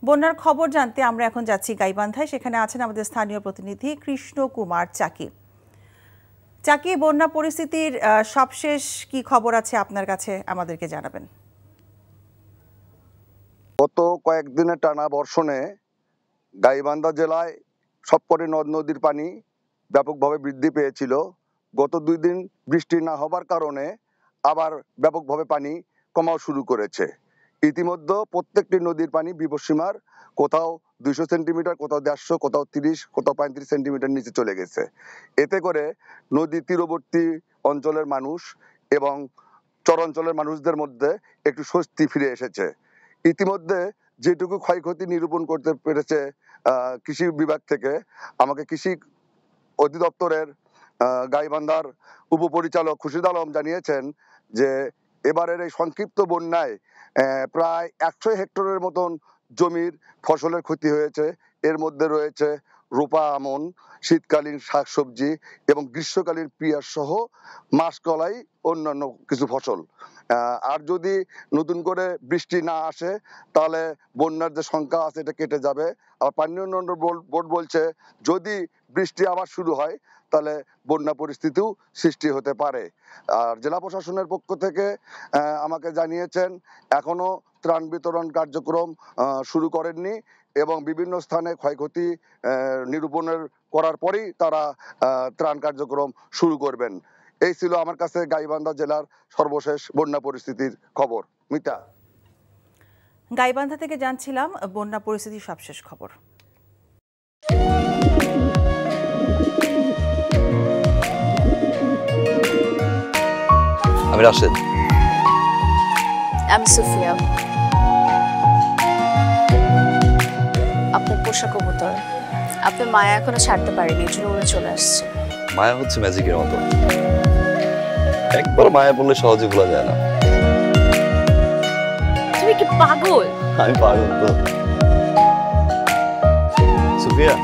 বন্যার খবর জানতে আমরা এখন যাচ্ছি গাইবান্ধায়। সেখানে আছেন আমাদের স্থানীয় প্রতিনিধি কৃষ্ণ কুমার চাকি। চাকি, বন্যা পরিস্থিতির সবশেষ কি খবর আছে আপনার কাছে, আমাদেরকে জানাবেন। গত কয়েকদিনের টানা বর্ষণে গাইবান্ধা জেলায় সবকটি নদ নদীর পানি ব্যাপকভাবে বৃদ্ধি পেয়েছিল। গত 2 দিন বৃষ্টি না হবার কারণে আবার ব্যাপকভাবে পানি কমাও শুরু করেছে। ইতিমধ্যে প্রত্যেকটি নদীর পানি বিপদসীমার কোথাও 200 সেন্টিমিটার, কোথাও 150, কোথাও 30, কোথাও 35 সেন্টিমিটার নিচে চলে গেছে। এতে করে নদী তীরবর্তী অঞ্চলের মানুষ এবং চর অঞ্চলের মানুষদের মধ্যে একটু স্বস্তি ফিরে এসেছে। ইতিমধ্যে যেটুকু ক্ষয়ক্ষতি নিরূপণ করতে পেরেছে কৃষি বিভাগ থেকে, আমাকে কৃষি অধিদপ্তরের গাইবান্ধার উপপরিচালক খুরশিদ আলম জানিয়েছেন যে এবারের এই সংক্ষিপ্ত বন্যায় প্রায় 100 হেক্টরের মতন জমির ফসলের ক্ষতি হয়েছে। এর মধ্যে রয়েছে রোপা আমন, শীতকালীন শাকসবজি এবং গ্রীষ্মকালীন পিঁয়াজ সহ মাসকলাই, অন্যান্য কিছু ফসল। আর যদি নতুন করে বৃষ্টি না আসে তাহলে বন্যার যে সংখ্যা আছে এটা কেটে যাবে। আর পানি উন্নয়ন বোর্ড বলছে যদি বৃষ্টি আবার শুরু হয় তাহলে বন্যা পরিস্থিতিও সৃষ্টি হতে পারে। আর জেলা প্রশাসনের পক্ষ থেকে আমাকে জানিয়েছেন এখনো ত্রাণ বিতরণ কার্যক্রম শুরু করেননি এবং বিভিন্ন স্থানে ক্ষয়ক্ষতি নিরূপণের করার পরেই তারা ত্রাণ কার্যক্রম শুরু করবেন। এই ছিল আমার কাছে গাইবান্ধা জেলার সর্বশেষ বন্যা পরিস্থিতির খবর। মিতা, গাইবান্ধা থেকে জানছিলাম বন্যা পরিস্থিতির সবশেষ খবর। আমি রাশেদ। আমি সুফিয়া। আপনার পোষা কবুতর, আপনার মায়া এখনো ছাড়তে পারেনি, এই জন্য উড়ে চলে আসছে। মায়া হচ্ছে ম্যাজিকের মতো, একবার মায়া বললে সহজে ভোলা যায় না। তুমি কি পাগল? আমি পাগল তো। সুফিয়া,